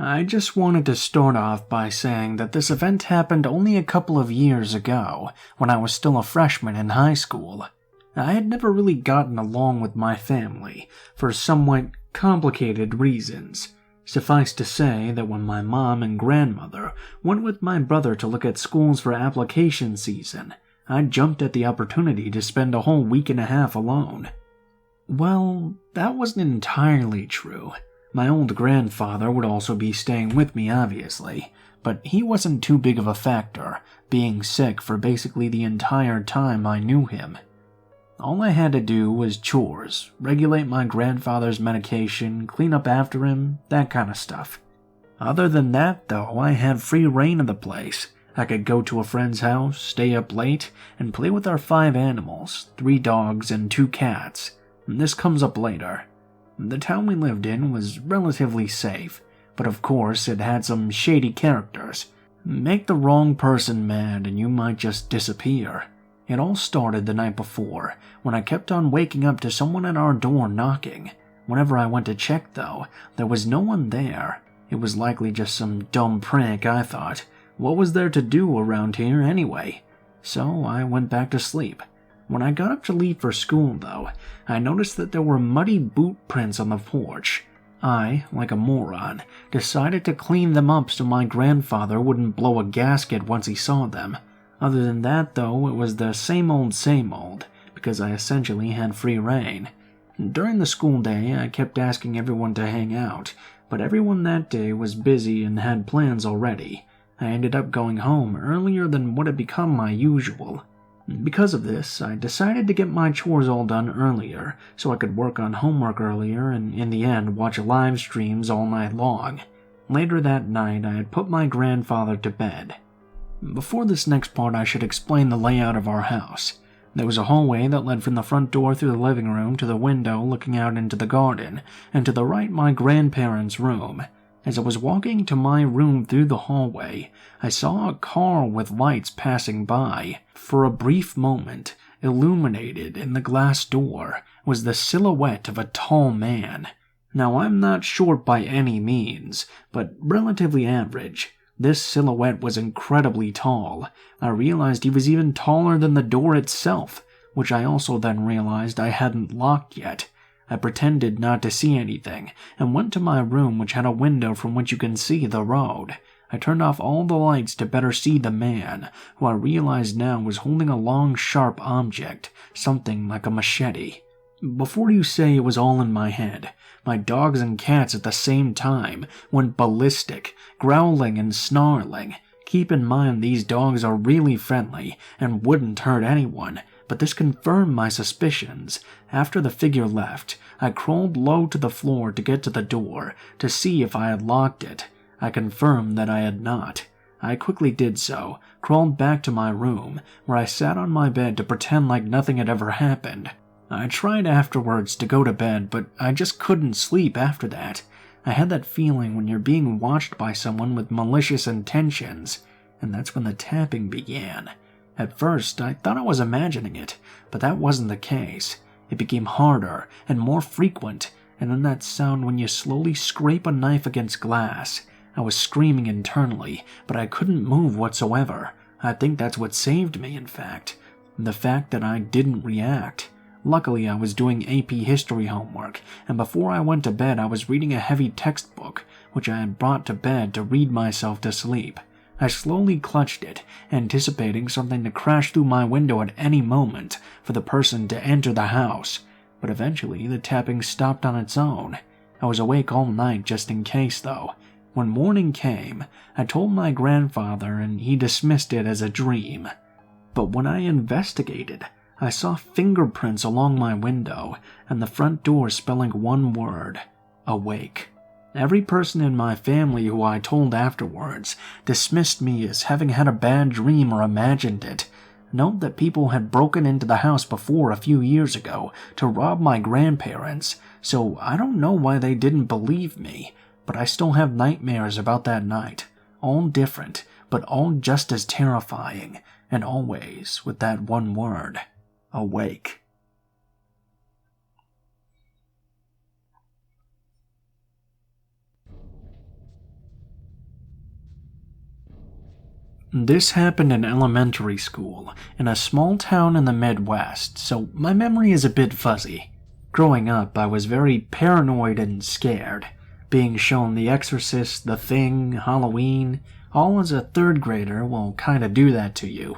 I just wanted to start off by saying that this event happened only a couple of years ago, when I was still a freshman in high school. I had never really gotten along with my family, for somewhat complicated reasons. Suffice to say that when my mom and grandmother went with my brother to look at schools for application season, I jumped at the opportunity to spend a whole week and a half alone. Well, that wasn't entirely true. My old grandfather would also be staying with me, obviously, but he wasn't too big of a factor, being sick for basically the entire time I knew him. All I had to do was chores, regulate my grandfather's medication, clean up after him, that kind of stuff. Other than that, though, I had free reign of the place. I could go to a friend's house, stay up late, and play with our 5 animals, 3 dogs and 2 cats. And this comes up later. The town we lived in was relatively safe, but of course it had some shady characters. Make the wrong person mad and you might just disappear. It all started the night before, when I kept on waking up to someone at our door knocking. Whenever I went to check, though, there was no one there. It was likely just some dumb prank, I thought. What was there to do around here anyway? So I went back to sleep. When I got up to leave for school, though, I noticed that there were muddy boot prints on the porch. I, like a moron, decided to clean them up so my grandfather wouldn't blow a gasket once he saw them. Other than that, though, it was the same old, because I essentially had free reign. During the school day, I kept asking everyone to hang out, but everyone that day was busy and had plans already. I ended up going home earlier than what had become my usual. Because of this, I decided to get my chores all done earlier, so I could work on homework earlier and, in the end, watch live streams all night long. Later that night, I had put my grandfather to bed. Before this next part, I should explain the layout of our house. There was a hallway that led from the front door through the living room to the window looking out into the garden, and to the right my grandparents' room. As I was walking to my room through the hallway, I saw a car with lights passing by. For a brief moment, illuminated in the glass door, was the silhouette of a tall man. Now, I'm not short by any means, but relatively average. This silhouette was incredibly tall. I realized he was even taller than the door itself, which I also then realized I hadn't locked yet. I pretended not to see anything, and went to my room, which had a window from which you can see the road. I turned off all the lights to better see the man, who I realized now was holding a long, sharp object, something like a machete. Before you say it was all in my head, my dogs and cats at the same time went ballistic, growling and snarling. Keep in mind these dogs are really friendly and wouldn't hurt anyone, but this confirmed my suspicions. After the figure left, I crawled low to the floor to get to the door to see if I had locked it. I confirmed that I had not. I quickly did so, crawled back to my room, where I sat on my bed to pretend like nothing had ever happened. I tried afterwards to go to bed, but I just couldn't sleep after that. I had that feeling when you're being watched by someone with malicious intentions, and that's when the tapping began. At first, I thought I was imagining it, but that wasn't the case. It became harder and more frequent, and then that sound when you slowly scrape a knife against glass. I was screaming internally, but I couldn't move whatsoever. I think that's what saved me, in fact. The fact that I didn't react. Luckily, I was doing AP history homework, and before I went to bed I was reading a heavy textbook, which I had brought to bed to read myself to sleep. I slowly clutched it, anticipating something to crash through my window at any moment for the person to enter the house, but eventually the tapping stopped on its own. I was awake all night just in case, though. When morning came, I told my grandfather and he dismissed it as a dream. But when I investigated, I saw fingerprints along my window and the front door spelling one word: awake. Every person in my family who I told afterwards dismissed me as having had a bad dream or imagined it. Note that people had broken into the house before a few years ago to rob my grandparents, so I don't know why they didn't believe me, but I still have nightmares about that night. All different, but all just as terrifying, and always with that one word: awake. This happened in elementary school, in a small town in the Midwest, so my memory is a bit fuzzy. Growing up, I was very paranoid and scared, being shown The Exorcist, The Thing, Halloween, all as a third grader will kinda do that to you.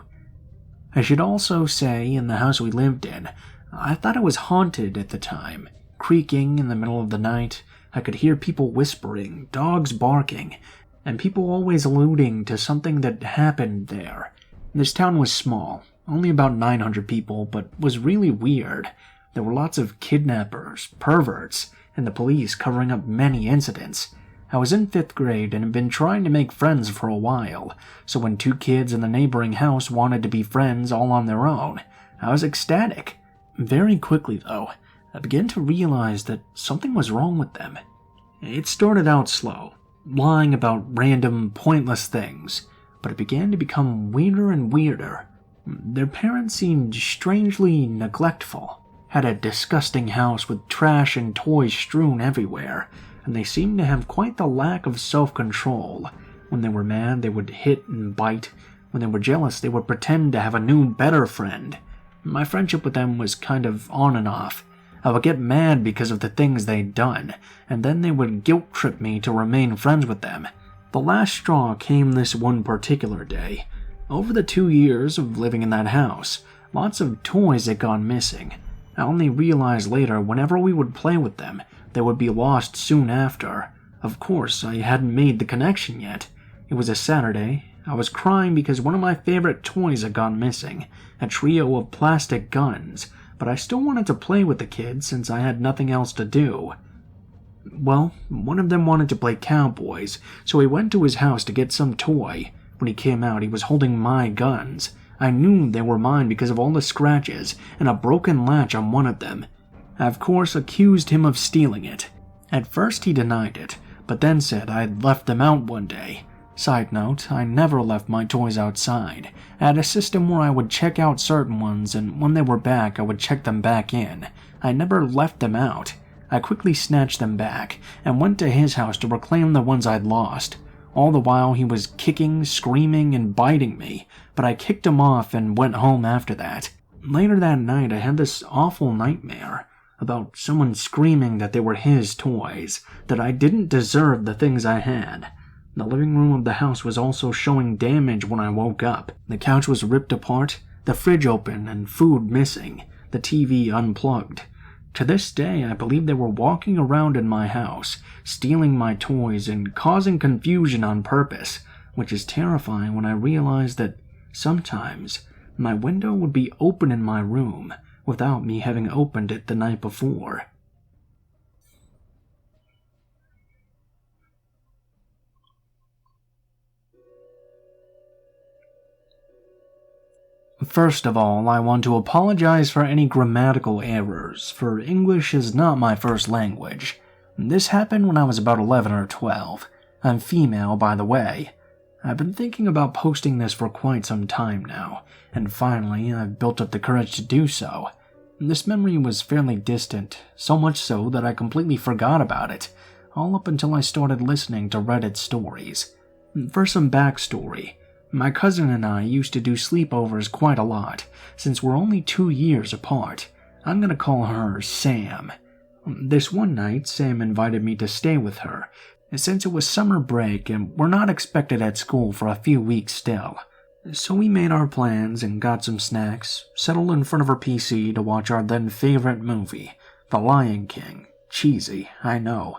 I should also say, in the house we lived in, I thought it was haunted at the time. Creaking in the middle of the night, I could hear people whispering, dogs barking, and people always alluding to something that happened there. This town was small, only about 900 people, but was really weird. There were lots of kidnappers, perverts, and the police covering up many incidents. I was in 5th grade and had been trying to make friends for a while, so when 2 kids in the neighboring house wanted to be friends all on their own, I was ecstatic. Very quickly, though, I began to realize that something was wrong with them. It started out slow, lying about random, pointless things, but it began to become weirder and weirder. Their parents seemed strangely neglectful, had a disgusting house with trash and toys strewn everywhere, and they seemed to have quite the lack of self-control. When they were mad, they would hit and bite. When they were jealous, they would pretend to have a new, better friend. My friendship with them was kind of on and off. I would get mad because of the things they'd done, and then they would guilt-trip me to remain friends with them. The last straw came this one particular day. Over the 2 years of living in that house, lots of toys had gone missing. I only realized later whenever we would play with them, they would be lost soon after. Of course, I hadn't made the connection yet. It was a Saturday. I was crying because one of my favorite toys had gone missing, a trio of plastic guns, but I still wanted to play with the kids since I had nothing else to do. Well, one of them wanted to play cowboys, so he went to his house to get some toy. When he came out, he was holding my guns. I knew they were mine because of all the scratches and a broken latch on one of them. I, of course, accused him of stealing it. At first he denied it, but then said I'd left them out one day. Side note, I never left my toys outside. I had a system where I would check out certain ones, and when they were back, I would check them back in. I never left them out. I quickly snatched them back, and went to his house to reclaim the ones I'd lost. All the while he was kicking, screaming, and biting me, but I kicked him off and went home after that. Later that night I had this awful nightmare about someone screaming that they were his toys, that I didn't deserve the things I had. The living room of the house was also showing damage when I woke up. The couch was ripped apart, the fridge open and food missing, the TV unplugged. To this day, I believe they were walking around in my house, stealing my toys and causing confusion on purpose, which is terrifying when I realize that sometimes my window would be open in my room without me having opened it the night before. First of all, I want to apologize for any grammatical errors, for English is not my first language. This happened when I was about 11 or 12. I'm female, by the way. I've been thinking about posting this for quite some time now, and finally I've built up the courage to do so. This memory was fairly distant, so much so that I completely forgot about it, all up until I started listening to Reddit stories. For some backstory, my cousin and I used to do sleepovers quite a lot, since we're only 2 years apart. I'm gonna call her Sam. This one night, Sam invited me to stay with her, since it was summer break and we're not expected at school for a few weeks still. So we made our plans and got some snacks, settled in front of her PC to watch our then favorite movie, The Lion King. Cheesy, I know.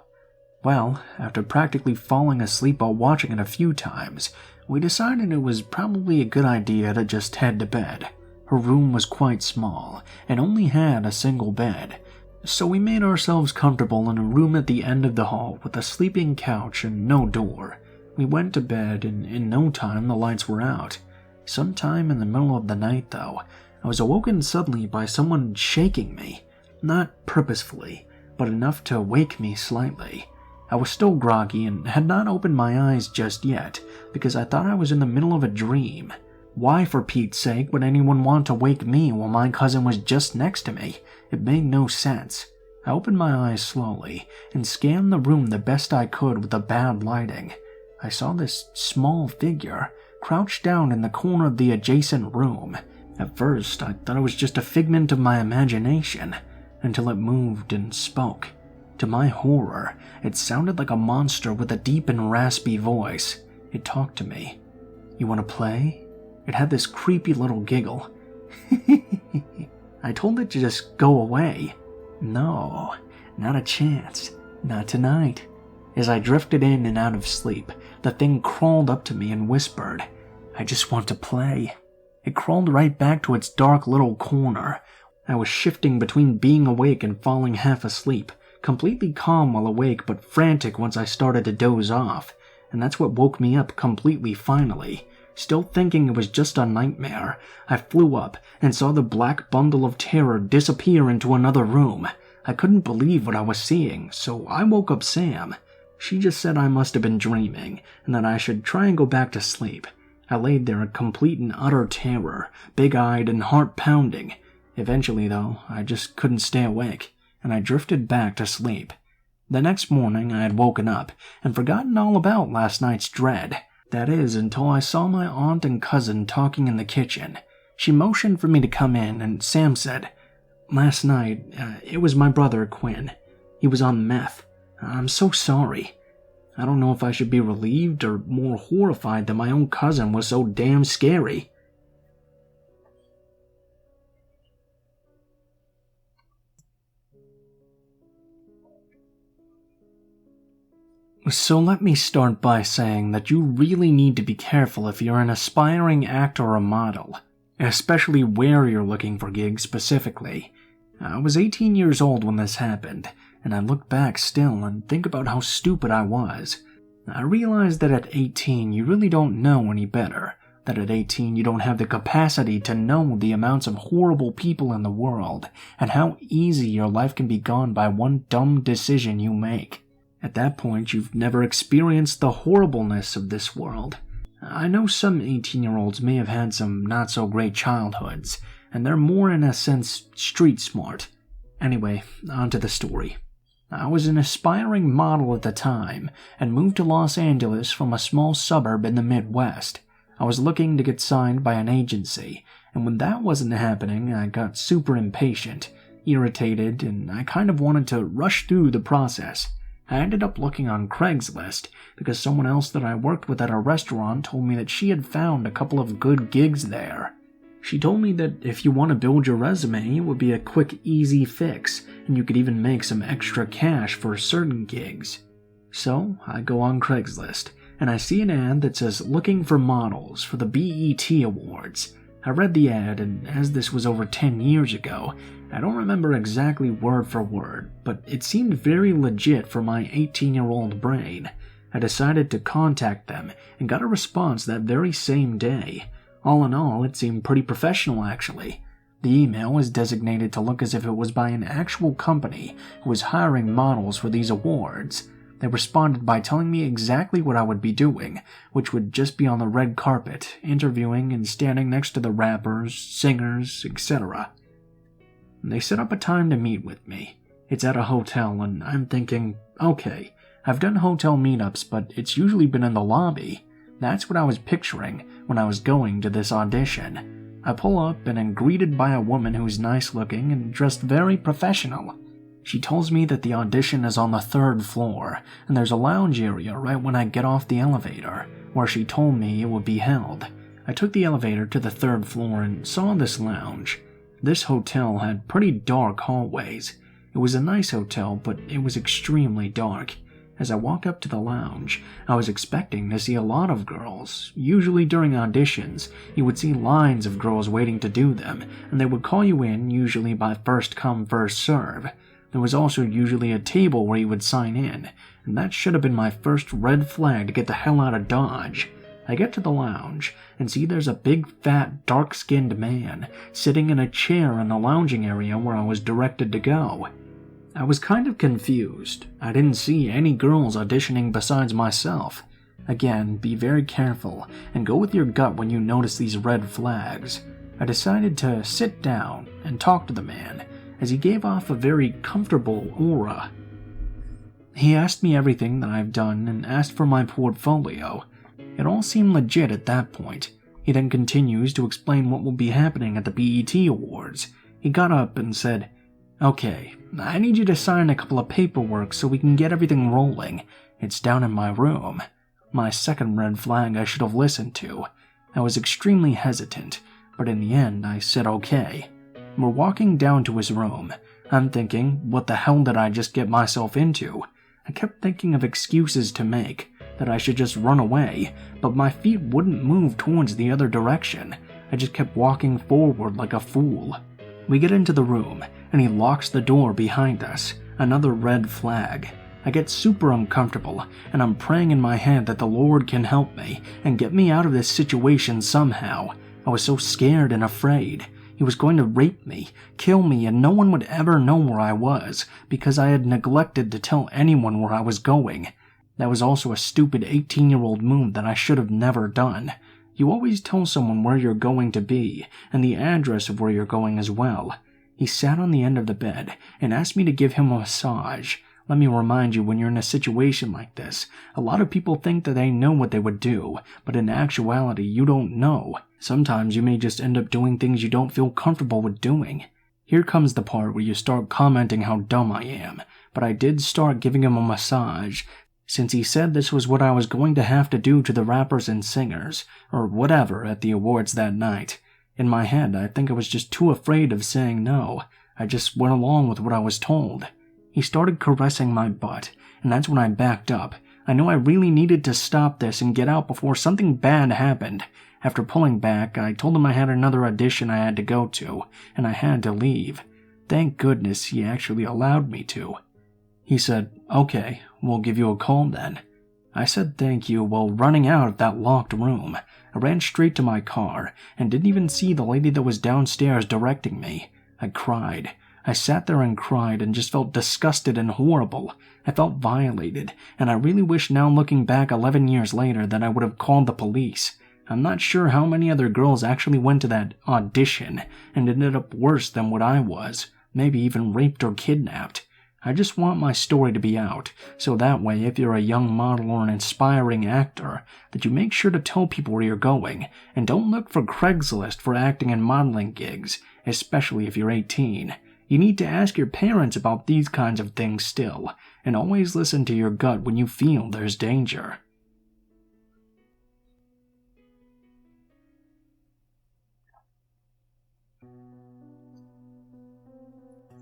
Well, after practically falling asleep while watching it a few times, we decided it was probably a good idea to just head to bed. Her room was quite small and only had a single bed, so we made ourselves comfortable in a room at the end of the hall with a sleeping couch and no door. We went to bed and in no time the lights were out. Sometime in the middle of the night, though, I was awoken suddenly by someone shaking me. Not purposefully, but enough to wake me slightly. I was still groggy and had not opened my eyes just yet, because I thought I was in the middle of a dream. Why, for Pete's sake, would anyone want to wake me while my cousin was just next to me? It made no sense. I opened my eyes slowly and scanned the room the best I could with the bad lighting. I saw this small figure, crouched down in the corner of the adjacent room. At first, I thought it was just a figment of my imagination, until it moved and spoke. To my horror, it sounded like a monster with a deep and raspy voice. It talked to me. "You want to play?" It had this creepy little giggle. I told it to just go away. No, not a chance. Not tonight. As I drifted in and out of sleep, the thing crawled up to me and whispered, "I just want to play." It crawled right back to its dark little corner. I was shifting between being awake and falling half asleep, completely calm while awake but frantic once I started to doze off, and that's what woke me up completely finally. Still thinking it was just a nightmare, I flew up and saw the black bundle of terror disappear into another room. I couldn't believe what I was seeing, so I woke up Sam. She just said I must have been dreaming, and that I should try and go back to sleep. I laid there in complete and utter terror, big-eyed and heart-pounding. Eventually, though, I just couldn't stay awake, and I drifted back to sleep. The next morning, I had woken up and forgotten all about last night's dread. That is, until I saw my aunt and cousin talking in the kitchen. She motioned for me to come in, and Sam said, "Last night, it was my brother, Quinn. He was on meth. I'm so sorry." I don't know if I should be relieved or more horrified that my own cousin was so damn scary. So let me start by saying that you really need to be careful if you're an aspiring actor or model, especially where you're looking for gigs specifically. I was 18 years old when this happened, and I look back still and think about how stupid I was. I realized that at 18 you really don't know any better, that at 18 you don't have the capacity to know the amounts of horrible people in the world, and how easy your life can be gone by one dumb decision you make. At that point, you've never experienced the horribleness of this world. I know some 18-year-olds may have had some not-so-great childhoods, and they're more, in a sense, street-smart. Anyway, on to the story. I was an aspiring model at the time, and moved to Los Angeles from a small suburb in the Midwest. I was looking to get signed by an agency, and when that wasn't happening, I got super impatient, irritated, and I kind of wanted to rush through the process. I ended up looking on Craiglist because someone else that I worked with at a restaurant told me that she had found a couple of good gigs there. She told me that if you want to build your resume, it would be a quick, easy fix, and you could even make some extra cash for certain gigs. So, I go on Craigslist, and I see an ad that says looking for models for the BET Awards. I read the ad, and as this was over 10 years ago, I don't remember exactly word for word, but it seemed very legit for my 18-year-old brain. I decided to contact them and got a response that very same day. All in all, it seemed pretty professional actually. The email was designated to look as if it was by an actual company who was hiring models for these awards. They responded by telling me exactly what I would be doing, which would just be on the red carpet, interviewing and standing next to the rappers, singers, etc. They set up a time to meet with me. It's at a hotel, and I'm thinking, okay, I've done hotel meetups, but it's usually been in the lobby. That's what I was picturing when I was going to this audition. I pull up and am greeted by a woman who's nice looking and dressed very professional. She tells me that the audition is on the 3rd floor, and there's a lounge area right when I get off the elevator, where she told me it would be held. I took the elevator to the 3rd floor and saw this lounge. This hotel had pretty dark hallways. It was a nice hotel, but it was extremely dark. As I walked up to the lounge, I was expecting to see a lot of girls. Usually during auditions, you would see lines of girls waiting to do them, and they would call you in, usually by first come, first serve. There was also usually a table where you would sign in, and that should have been my first red flag to get the hell out of Dodge. I get to the lounge and see there's a big, fat, dark-skinned man sitting in a chair in the lounging area where I was directed to go. I was kind of confused. I didn't see any girls auditioning besides myself. Again, be very careful and go with your gut when you notice these red flags. I decided to sit down and talk to the man, as he gave off a very comfortable aura. He asked me everything that I've done and asked for my portfolio. It all seemed legit at that point. He then continues to explain what will be happening at the BET Awards. He got up and said, "Okay, I need you to sign a couple of paperwork so we can get everything rolling. It's down in my room." My second red flag I should have listened to. I was extremely hesitant, but in the end I said okay. We're walking down to his room. I'm thinking, what the hell did I just get myself into? I kept thinking of excuses to make, that I should just run away, but my feet wouldn't move towards the other direction. I just kept walking forward like a fool. We get into the room, and he locks the door behind us. Another red flag. I get super uncomfortable, and I'm praying in my head that the Lord can help me and get me out of this situation somehow. I was so scared and afraid. He was going to rape me, kill me, and no one would ever know where I was because I had neglected to tell anyone where I was going. That was also a stupid 18-year-old move that I should have never done. You always tell someone where you're going to be and the address of where you're going as well. He sat on the end of the bed and asked me to give him a massage. Let me remind you, when you're in a situation like this, a lot of people think that they know what they would do, but in actuality, you don't know. Sometimes you may just end up doing things you don't feel comfortable with doing. Here comes the part where you start commenting how dumb I am, but I did start giving him a massage, since he said this was what I was going to have to do to the rappers and singers, or whatever, at the awards that night. In my head, I think I was just too afraid of saying no. I just went along with what I was told. He started caressing my butt, and that's when I backed up. I knew I really needed to stop this and get out before something bad happened. After pulling back, I told him I had another audition I had to go to, and I had to leave. Thank goodness he actually allowed me to. He said, "Okay, we'll give you a call then." I said thank you while running out of that locked room. I ran straight to my car and didn't even see the lady that was downstairs directing me. I cried. I sat there and cried and just felt disgusted and horrible. I felt violated, and I really wish now, looking back 11 years later, that I would have called the police. I'm not sure how many other girls actually went to that audition and ended up worse than what I was, maybe even raped or kidnapped. I just want my story to be out, so that way if you're a young model or an inspiring actor, that you make sure to tell people where you're going, and don't look for Craigslist for acting and modeling gigs, especially if you're 18. You need to ask your parents about these kinds of things still, and always listen to your gut when you feel there's danger.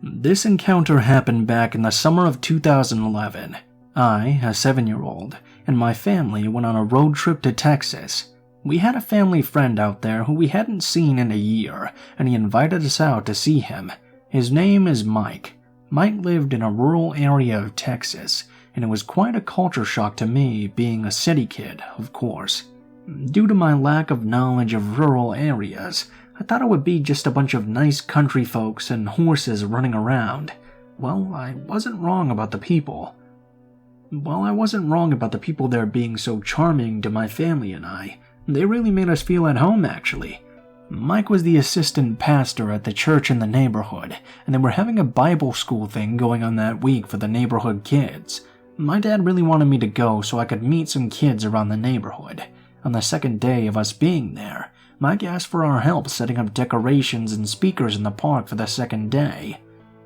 This encounter happened back in the summer of 2011. I, a 7-year-old, and my family went on a road trip to Texas. We had a family friend out there who we hadn't seen in a year, and he invited us out to see him. His name is Mike. Mike lived in a rural area of Texas, and it was quite a culture shock to me, being a city kid, of course. Due to my lack of knowledge of rural areas, I thought it would be just a bunch of nice country folks and horses running around. Well, I wasn't wrong about the people. There being so charming to my family and I. They really made us feel at home, actually. Mike was the assistant pastor at the church in the neighborhood, and they were having a Bible school thing going on that week for the neighborhood kids. My dad really wanted me to go so I could meet some kids around the neighborhood. On the second day of us being there, Mike asked for our help setting up decorations and speakers in the park for the second day.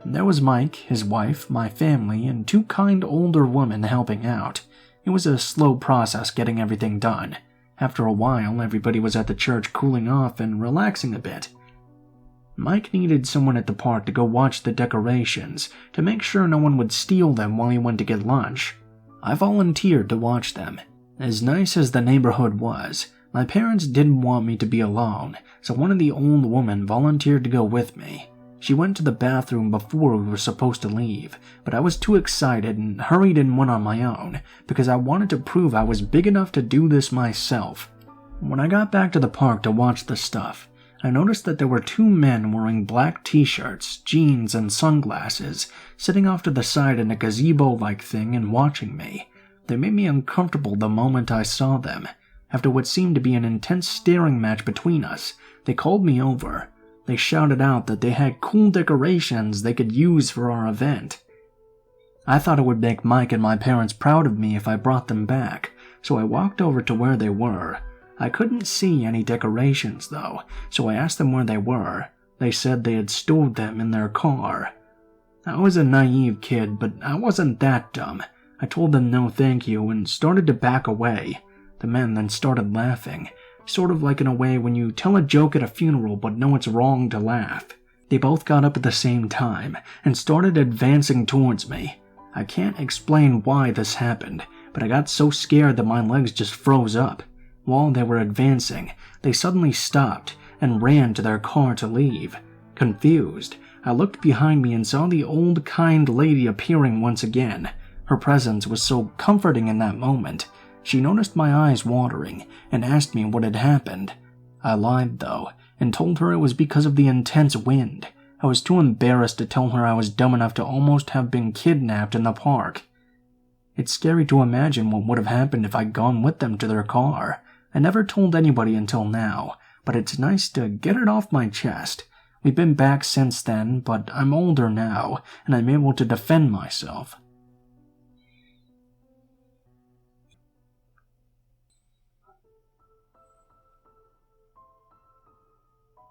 There was Mike, his wife, my family, and 2 kind older women helping out. It was a slow process getting everything done. After a while, everybody was at the church cooling off and relaxing a bit. Mike needed someone at the park to go watch the decorations to make sure no one would steal them while he went to get lunch. I volunteered to watch them. As nice as the neighborhood was, my parents didn't want me to be alone, so one of the old women volunteered to go with me. She went to the bathroom before we were supposed to leave, but I was too excited and hurried and went on my own, because I wanted to prove I was big enough to do this myself. When I got back to the park to watch the stuff, I noticed that there were 2 men wearing black t-shirts, jeans, and sunglasses, sitting off to the side in a gazebo-like thing and watching me. They made me uncomfortable the moment I saw them. After what seemed to be an intense staring match between us, they called me over. They shouted out that they had cool decorations they could use for our event. I thought it would make Mike and my parents proud of me if I brought them back, so I walked over to where they were. I couldn't see any decorations though, so I asked them where they were. They said they had stored them in their car. I was a naive kid, but I wasn't that dumb. I told them no thank you and started to back away. The men then started laughing, sort of like in a way when you tell a joke at a funeral but know it's wrong to laugh. They both got up at the same time and started advancing towards me. I can't explain why this happened, but I got so scared that my legs just froze up. While they were advancing, they suddenly stopped and ran to their car to leave. Confused, I looked behind me and saw the old kind lady appearing once again. Her presence was so comforting in that moment. She noticed my eyes watering and asked me what had happened. I lied though, and told her it was because of the intense wind. I was too embarrassed to tell her I was dumb enough to almost have been kidnapped in the park. It's scary to imagine what would have happened if I'd gone with them to their car. I never told anybody until now, but it's nice to get it off my chest. We've been back since then, but I'm older now, and I'm able to defend myself.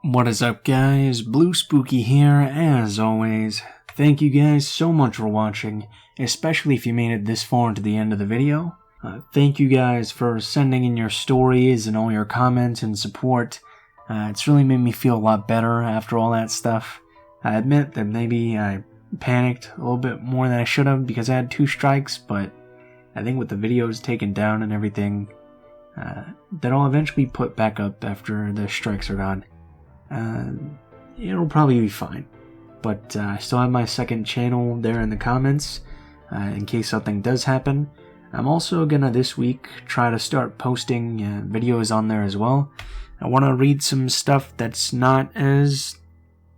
What is up, guys? Blue Spooky here, as always. Thank you guys so much for watching, especially if you made it this far into the end of the video. Thank you guys for sending in your stories and all your comments and support. It's really made me feel a lot better after all that stuff. I admit that maybe I panicked a little bit more than I should have because I had 2 strikes, but I think with the videos taken down and everything, that I'll eventually put back up after the strikes are gone. It'll probably be fine. But I still have my second channel there in the comments, in case something does happen. I'm also gonna this week try to start posting videos on there as well. I want to read some stuff that's not as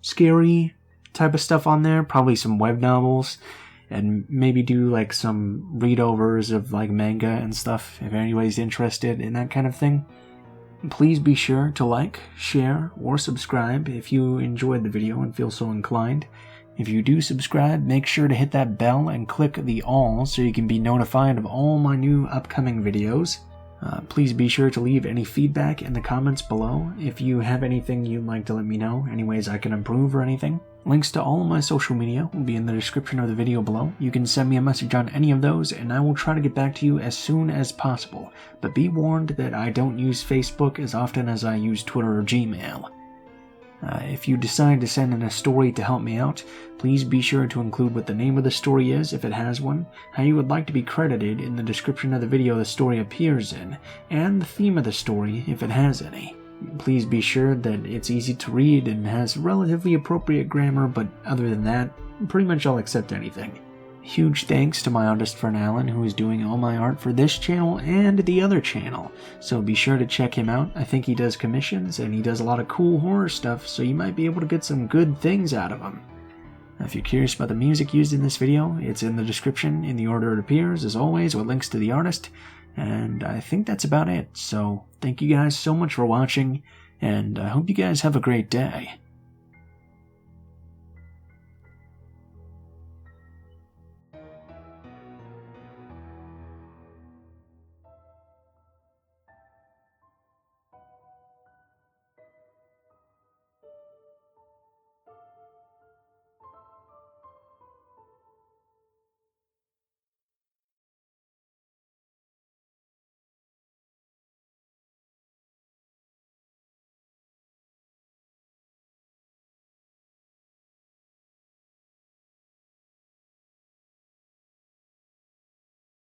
scary type of stuff on there, probably some web novels, and maybe do like some read-overs of like manga and stuff if anybody's interested in that kind of thing. Please be sure to like, share, or subscribe if you enjoyed the video and feel so inclined. If you do subscribe, make sure to hit that bell and click the all so you can be notified of all my new upcoming videos. Please be sure to leave any feedback in the comments below if you have anything you'd like to let me know, any ways I can improve or anything. Links to all of my social media will be in the description of the video below. You can send me a message on any of those and I will try to get back to you as soon as possible. But be warned that I don't use Facebook as often as I use Twitter or Gmail. If you decide to send in a story to help me out, please be sure to include what the name of the story is if it has one, how you would like to be credited in the description of the video the story appears in, and the theme of the story if it has any. Please be sure that it's easy to read and has relatively appropriate grammar, but other than that, pretty much I'll accept anything. Huge thanks to my artist friend Alan, who is doing all my art for this channel and the other channel, so be sure to check him out. I think he does commissions and he does a lot of cool horror stuff, so you might be able to get some good things out of him. If you're curious about the music used in this video, it's in the description in the order it appears, as always, with links to the artist, and I think that's about it. So thank you guys so much for watching, and I hope you guys have a great day.